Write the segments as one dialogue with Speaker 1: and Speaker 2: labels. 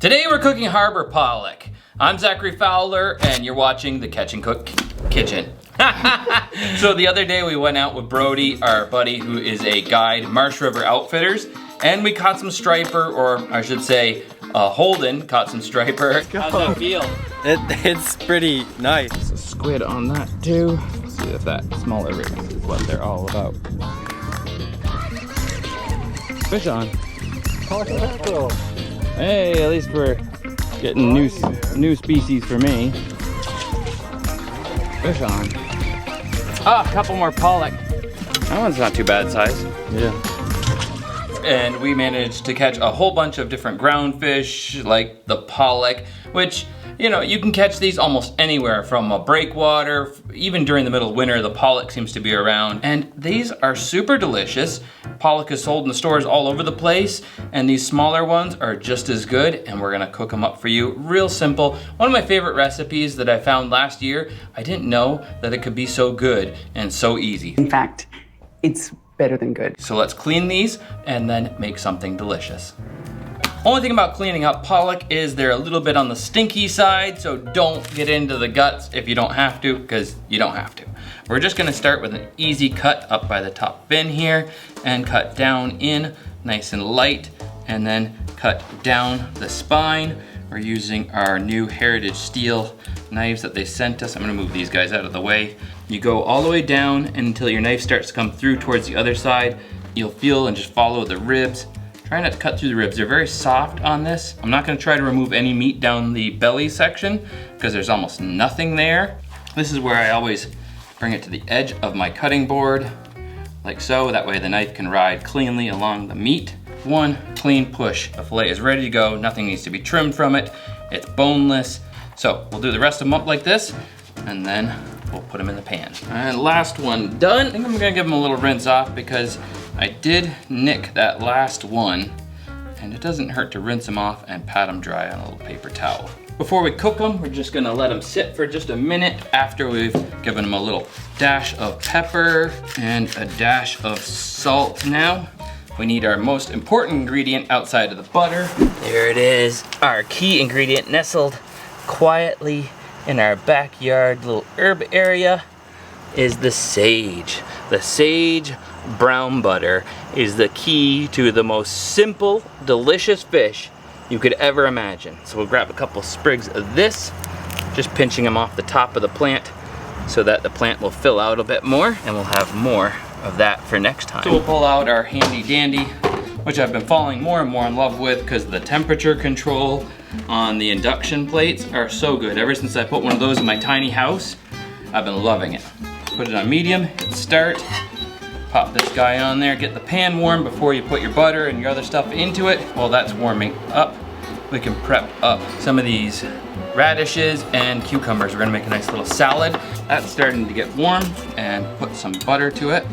Speaker 1: Today we're cooking harbor pollock. I'm Zachary Fowler and you're watching the Catch and Cook Kitchen. So the other day we went out with Brody, our buddy who is a guide, Marsh River Outfitters, and we caught some striper, or I should say Holden caught some striper. How's that feel?
Speaker 2: It's pretty nice.
Speaker 1: There's a squid on that too. Let's see if that smaller rig is what they're all about. Fish on. Hey, at least we're getting new species for me. Fish on. Ah, a couple more pollock. That one's not too bad size.
Speaker 2: Yeah.
Speaker 1: And we managed to catch a whole bunch of different ground fish, like the pollock, which, you know, you can catch these almost anywhere from a breakwater. Even during the middle of winter, the pollock seems to be around. And these are super delicious. Pollock is sold in the stores all over the place, and these smaller ones are just as good, and we're gonna cook them up for you. Real simple. One of my favorite recipes that I found last year. I didn't know that it could be so good and so easy.
Speaker 3: In fact, it's better than good.
Speaker 1: So let's clean these and then make something delicious. Only thing about cleaning up pollock is they're a little bit on the stinky side, so don't get into the guts if you don't have to, because you don't have to. We're just gonna start with an easy cut up by the top fin here and cut down in nice and light, and then cut down the spine. We're using our new Heritage Steel knives that they sent us. I'm gonna move these guys out of the way. You go all the way down until your knife starts to come through towards the other side. You'll feel and just follow the ribs. Try not to cut through the ribs. They're very soft on this. I'm not gonna try to remove any meat down the belly section because there's almost nothing there. This is where I always bring it to the edge of my cutting board, like so. That way the knife can ride cleanly along the meat. One clean push. The fillet is ready to go. Nothing needs to be trimmed from it. It's boneless. So we'll do the rest of them up like this, and then we'll put them in the pan. And last one done. I think I'm gonna give them a little rinse off because I did nick that last one, and it doesn't hurt to rinse them off and pat them dry on a little paper towel. Before we cook them, we're just gonna let them sit for just a minute after we've given them a little dash of pepper and a dash of salt. Now, we need our most important ingredient outside of the butter. There it is, our key ingredient nestled quietly in our backyard little herb area is the sage. The sage brown butter is the key to the most simple, delicious fish you could ever imagine. So we'll grab a couple sprigs of this, just pinching them off the top of the plant so that the plant will fill out a bit more, and we'll have more of that for next time. So we'll pull out our handy dandy, which I've been falling more and more in love with because the temperature control on the induction plates are so good. Ever since I put one of those in my tiny house, I've been loving it. Put it on medium, hit start, pop this guy on there, get the pan warm before you put your butter and your other stuff into it. While that's warming up, we can prep up some of these radishes and cucumbers. We're gonna make a nice little salad. That's starting to get warm, and put some butter to it.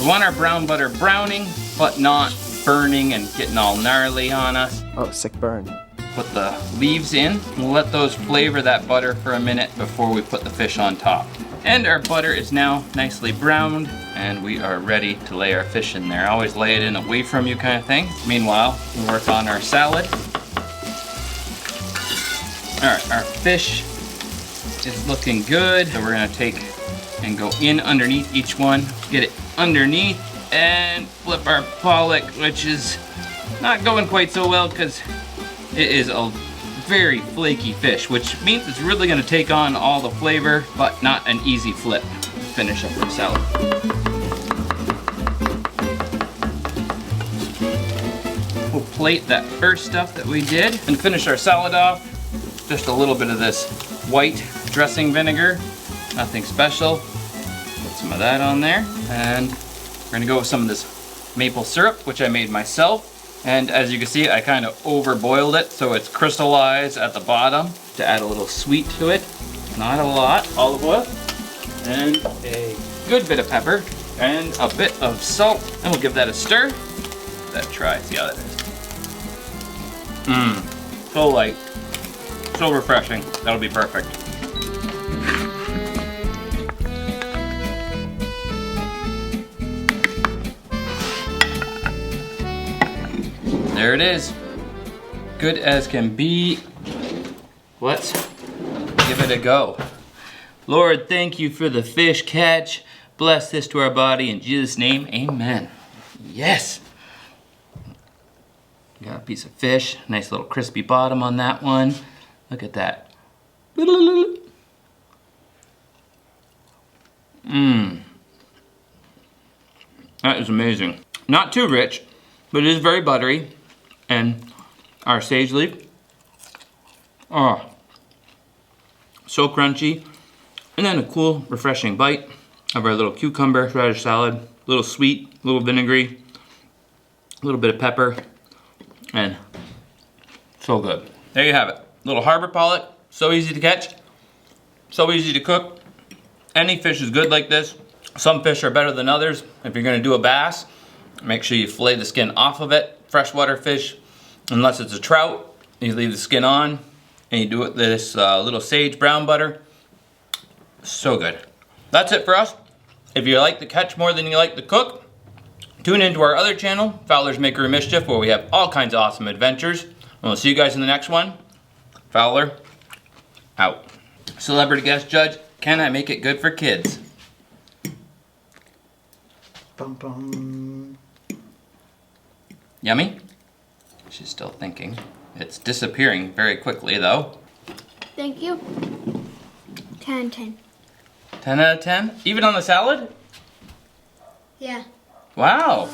Speaker 1: We want our brown butter browning, but not burning and getting all gnarly on us.
Speaker 2: Oh, sick burn.
Speaker 1: Put the leaves in. We'll let those flavor that butter for a minute before we put the fish on top. And our butter is now nicely browned, and we are ready to lay our fish in there. I always lay it in away from you kind of thing. Meanwhile, we'll work on our salad. All right, our fish is looking good. So we're gonna take and go in underneath each one, get it underneath, and flip our pollock, which is not going quite so well because it is a very flaky fish, which means it's really gonna take on all the flavor, but not an easy flip. Finish up our salad. We'll plate that first stuff that we did and finish our salad off. Just a little bit of this white dressing vinegar, nothing special. Put some of that on there, and we're gonna go with some of this maple syrup, which I made myself. And as you can see, I kind of overboiled it so it's crystallized at the bottom to add a little sweet to it. Not a lot. Olive oil and a good bit of pepper and a bit of salt. And we'll give that a stir. Give that a try, see how that is. Mmm, so light, so refreshing. That'll be perfect. There it is. Good as can be. Let's give it a go. Lord, thank you for the fish catch. Bless this to our body in Jesus' name, amen. Yes. Got a piece of fish, nice little crispy bottom on that one. Look at that. Mmm. That is amazing. Not too rich, but it is very buttery. And our sage leaf. Oh. So crunchy. And then a cool, refreshing bite of our little cucumber radish salad. A little sweet, a little vinegary, a little bit of pepper, and so good. There you have it. Little harbor pollock, so easy to catch, so easy to cook. Any fish is good like this. Some fish are better than others. If you're gonna do a bass, make sure you fillet the skin off of it. Freshwater fish, unless it's a trout, you leave the skin on, and you do it with this little sage brown butter. So good. That's it for us. If you like to catch more than you like to cook, tune into our other channel, Fowler's Maker of Mischief, where we have all kinds of awesome adventures. And we'll see you guys in the next one. Fowler, out. Celebrity guest judge, can I make it good for kids?
Speaker 4: Bum, bum.
Speaker 1: Yummy? She's still thinking. It's disappearing very quickly though.
Speaker 5: Thank you. 10/10.
Speaker 1: 10 out of 10? Even on the salad?
Speaker 5: Yeah.
Speaker 1: Wow.